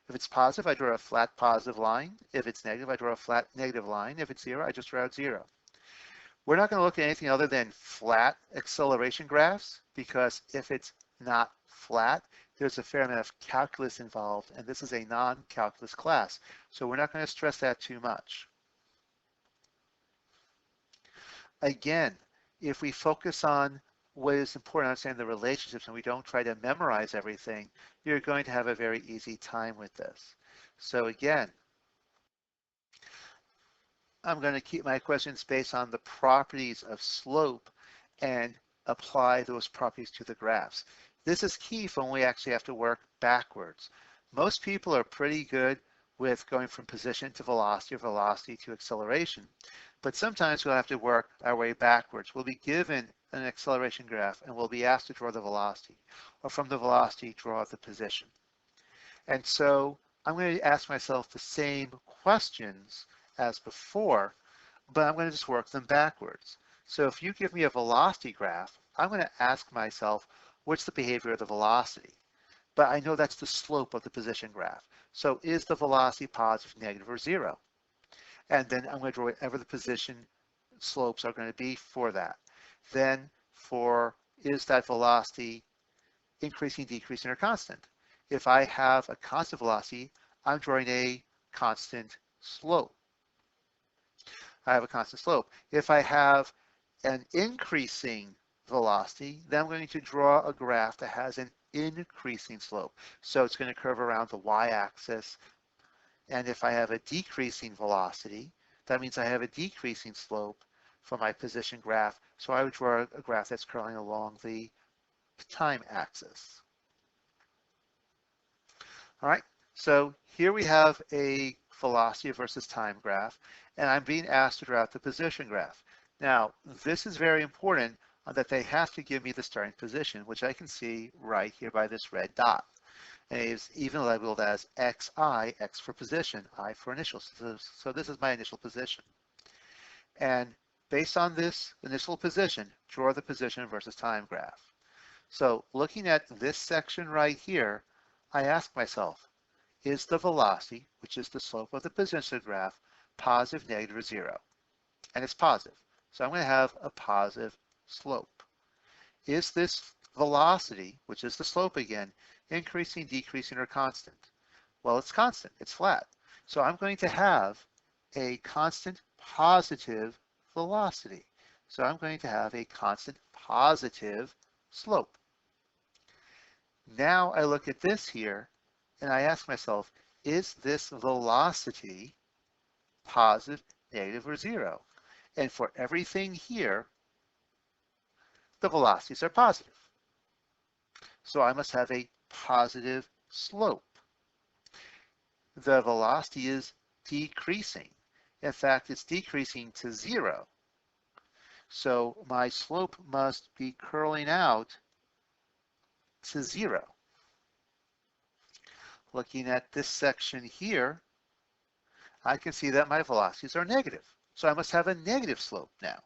If it's positive, I draw a flat positive line. If it's negative, I draw a flat negative line. If it's zero, I just draw out zero. We're not going to look at anything other than flat acceleration graphs, because if it's not flat, there's a fair amount of calculus involved, and this is a non-calculus class. So we're not going to stress that too much. Again, if we focus on what is important to understand the relationships and we don't try to memorize everything, you're going to have a very easy time with this. So again, I'm going to keep my questions based on the properties of slope and apply those properties to the graphs. This is key for when we actually have to work backwards. Most people are pretty good with going from position to velocity or velocity to acceleration. But sometimes we'll have to work our way backwards. We'll be given an acceleration graph and we'll be asked to draw the velocity, or from the velocity draw the position. And so I'm going to ask myself the same questions as before, but I'm going to just work them backwards. So if you give me a velocity graph, I'm going to ask myself, what's the behavior of the velocity? But I know that's the slope of the position graph. So is the velocity positive, negative, or zero? And then I'm going to draw whatever the position slopes are going to be for that. Then for, is that velocity increasing, decreasing, or constant? If I have a constant velocity, I'm drawing a constant slope. I have a constant slope. If I have an increasing velocity, then I'm going to draw a graph that has an increasing slope. So it's going to curve around the y-axis. And if I have a decreasing velocity, that means I have a decreasing slope for my position graph. So I would draw a graph that's curling along the time axis. All right, so here we have a velocity versus time graph, and I'm being asked to draw out the position graph. Now, this is very important that they have to give me the starting position, which I can see right here by this red dot. And it is even labeled as xi, x for position, I for initial. So this is my initial position. And based on this initial position, draw the position versus time graph. So looking at this section right here, I ask myself, is the velocity, which is the slope of the position graph, positive, negative, or zero? And it's positive. So I'm going to have a positive slope. Is this velocity, which is the slope again, increasing, decreasing, or constant? Well, it's constant. It's flat. So I'm going to have a constant positive velocity. So I'm going to have a constant positive slope. Now I look at this here and I ask myself, is this velocity positive, negative, or zero? And for everything here, the velocities are positive. So I must have a positive slope. The velocity is decreasing. In fact, it's decreasing to zero. So my slope must be curling out to zero. Looking at this section here, I can see that my velocities are negative. So I must have a negative slope now.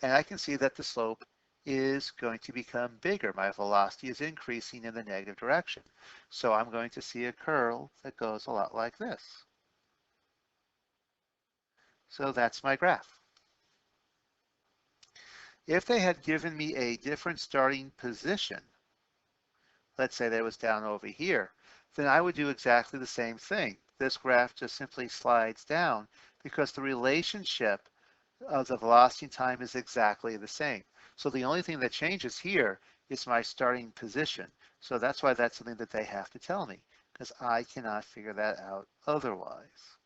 And I can see that the slope is going to become bigger. My velocity is increasing in the negative direction. So I'm going to see a curve that goes a lot like this. So that's my graph. If they had given me a different starting position, let's say that it was down over here, then I would do exactly the same thing. This graph just simply slides down because the relationship of the velocity and time is exactly the same. So the only thing that changes here is my starting position. So that's why that's something that they have to tell me, because I cannot figure that out otherwise.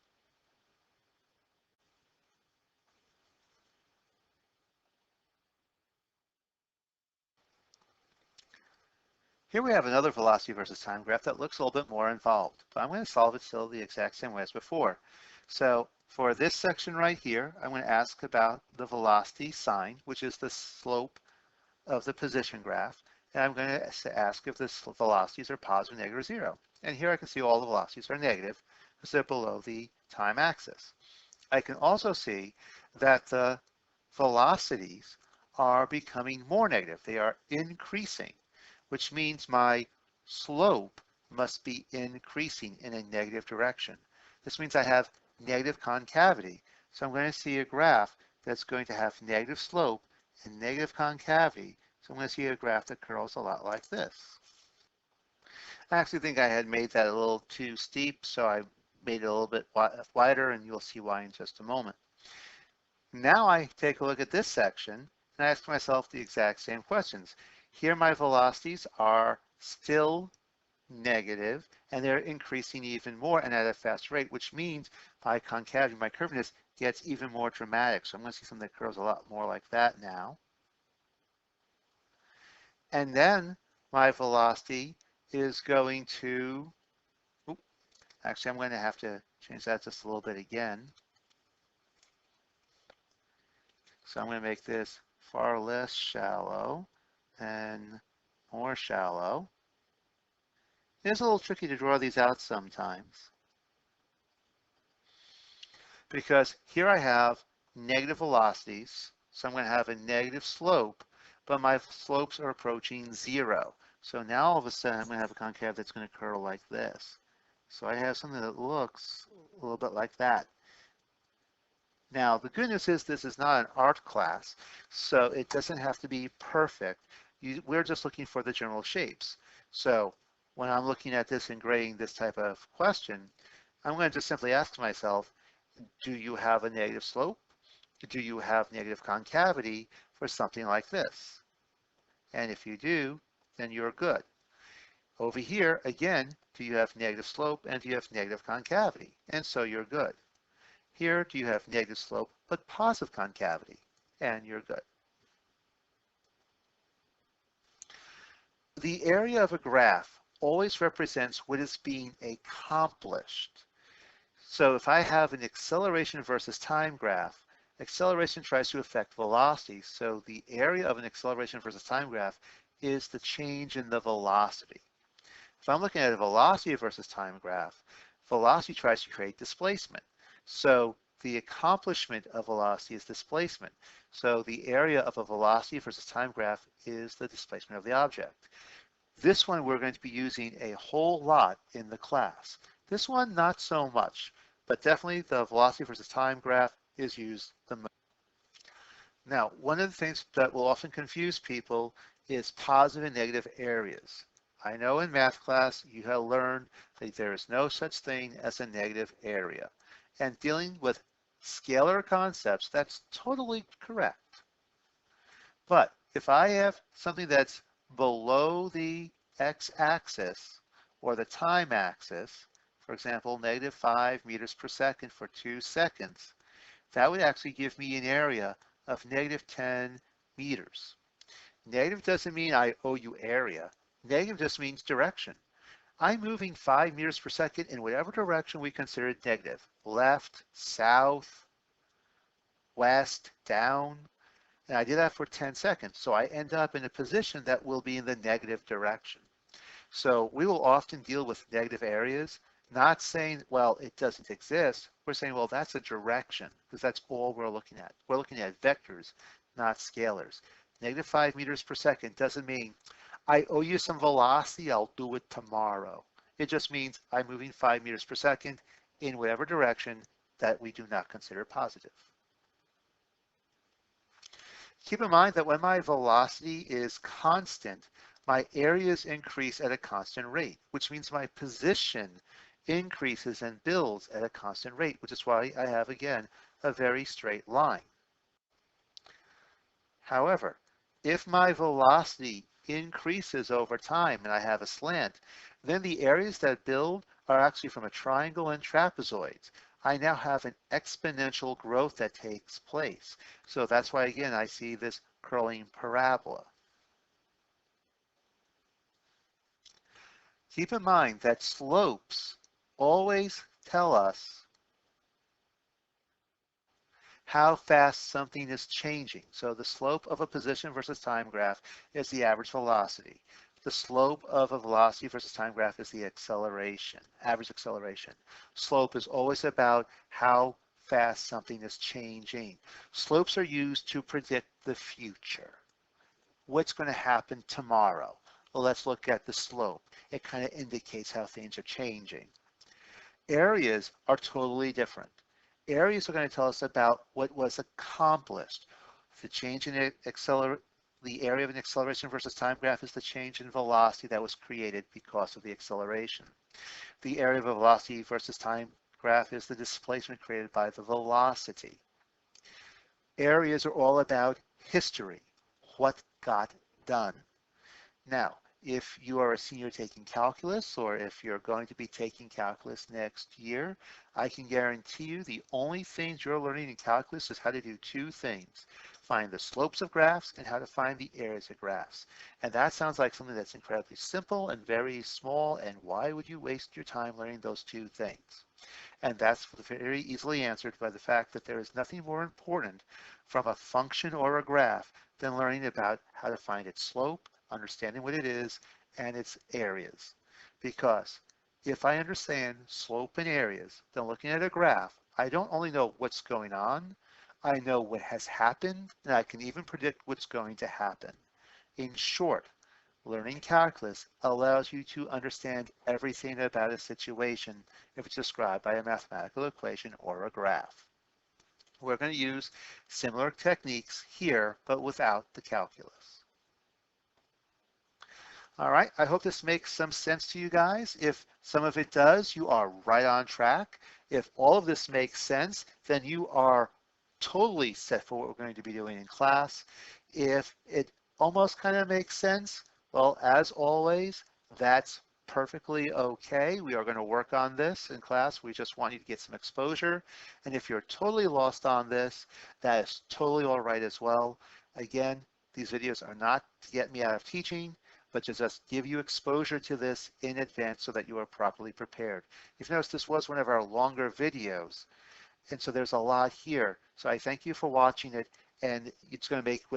Here we have another velocity versus time graph that looks a little bit more involved, but I'm going to solve it still the exact same way as before. So for this section right here, I'm going to ask about the velocity sign, which is the slope of the position graph, and I'm going to ask if the velocities are positive, negative, or zero. And here I can see all the velocities are negative because they're below the time axis. I can also see that the velocities are becoming more negative. They are increasing, which means my slope must be increasing in a negative direction. This means I have negative concavity. So I'm going to see a graph that's going to have negative slope and negative concavity. So I'm going to see a graph that curls a lot like this. I actually think I had made that a little too steep, so I made it a little bit wider, and you'll see why in just a moment. Now I take a look at this section and I ask myself the exact same questions. Here my velocities are still negative and they're increasing even more and at a fast rate, which means my concavity, my curviness gets even more dramatic. So I'm going to see something that curves a lot more like that now. And then my velocity is going to, actually I'm going to have to change that just a little bit again. So I'm going to make this far less shallow and more shallow. It's a little tricky to draw these out sometimes because here I have negative velocities. So I'm going to have a negative slope, but my slopes are approaching zero. So now all of a sudden I'm going to have a concave that's going to curl like this. So I have something that looks a little bit like that. Now, the good news is this is not an art class, so it doesn't have to be perfect. We're just looking for the general shapes. So when I'm looking at this and grading this type of question, I'm going to just simply ask myself, do you have a negative slope? Do you have negative concavity for something like this? And if you do, then you're good. Over here, again, do you have negative slope and do you have negative concavity? And so you're good. Here, do you have negative slope but positive concavity? And you're good. The area of a graph always represents what is being accomplished. So if I have an acceleration versus time graph, acceleration tries to affect velocity. So the area of an acceleration versus time graph is the change in the velocity. If I'm looking at a velocity versus time graph, velocity tries to create displacement. So the accomplishment of velocity is displacement. So the area of a velocity versus time graph is the displacement of the object. This one we're going to be using a whole lot in the class. This one not so much, but definitely the velocity versus time graph is used the most. Now, one of the things that will often confuse people is positive and negative areas. I know in math class you have learned that there is no such thing as a negative area. And dealing with scalar concepts, that's totally correct. But if I have something that's below the x-axis or the time axis, for example, negative 5 meters per second for 2 seconds, that would actually give me an area of negative 10 meters. Negative doesn't mean I owe you area. Negative just means direction. I'm moving 5 meters per second in whatever direction we consider negative. Left, south, west, down. And I did that for 10 seconds. So I end up in a position that will be in the negative direction. So we will often deal with negative areas, not saying, well, it doesn't exist. We're saying, well, that's a direction, because that's all we're looking at. We're looking at vectors, not scalars. Negative 5 meters per second doesn't mean I owe you some velocity, I'll do it tomorrow. It just means I'm moving 5 meters per second in whatever direction that we do not consider positive. Keep in mind that when my velocity is constant, my areas increase at a constant rate, which means my position increases and builds at a constant rate, which is why I have, again, a very straight line. However, if my velocity increases over time and I have a slant, then the areas that build are actually from a triangle and trapezoids. I now have an exponential growth that takes place. So that's why, again, I see this curling parabola. Keep in mind that slopes always tell us how fast something is changing. So the slope of a position versus time graph is the average velocity. The slope of a velocity versus time graph is the acceleration, average acceleration. Slope is always about how fast something is changing. Slopes are used to predict the future. What's going to happen tomorrow? Well, let's look at the slope. It kind of indicates how things are changing. Areas are totally different. Areas are going to tell us about what was accomplished. The change in the area of an acceleration versus time graph is the change in velocity that was created because of the acceleration. The area of a velocity versus time graph is the displacement created by the velocity. Areas are all about history, what got done. Now, if you are a senior taking calculus, or if you're going to be taking calculus next year, I can guarantee you the only things you're learning in calculus is how to do two things: find the slopes of graphs and how to find the areas of graphs. And that sounds like something that's incredibly simple and very small, and why would you waste your time learning those two things? And that's very easily answered by the fact that there is nothing more important from a function or a graph than learning about how to find its slope, understanding what it is, and its areas. Because if I understand slope and areas, then looking at a graph, I don't only know what's going on, I know what has happened, and I can even predict what's going to happen. In short, learning calculus allows you to understand everything about a situation if it's described by a mathematical equation or a graph. We're going to use similar techniques here, but without the calculus. All right, I hope this makes some sense to you guys. If some of it does, you are right on track. If all of this makes sense, then you are totally set for what we're going to be doing in class. If it almost kind of makes sense, well, as always, that's perfectly okay. We are going to work on this in class. We just want you to get some exposure. And if you're totally lost on this, that is totally all right as well. Again, these videos are not to get me out of teaching, but to just give you exposure to this in advance so that you are properly prepared. You've noticed this was one of our longer videos, and so there's a lot here. So I thank you for watching it, and it's going to make what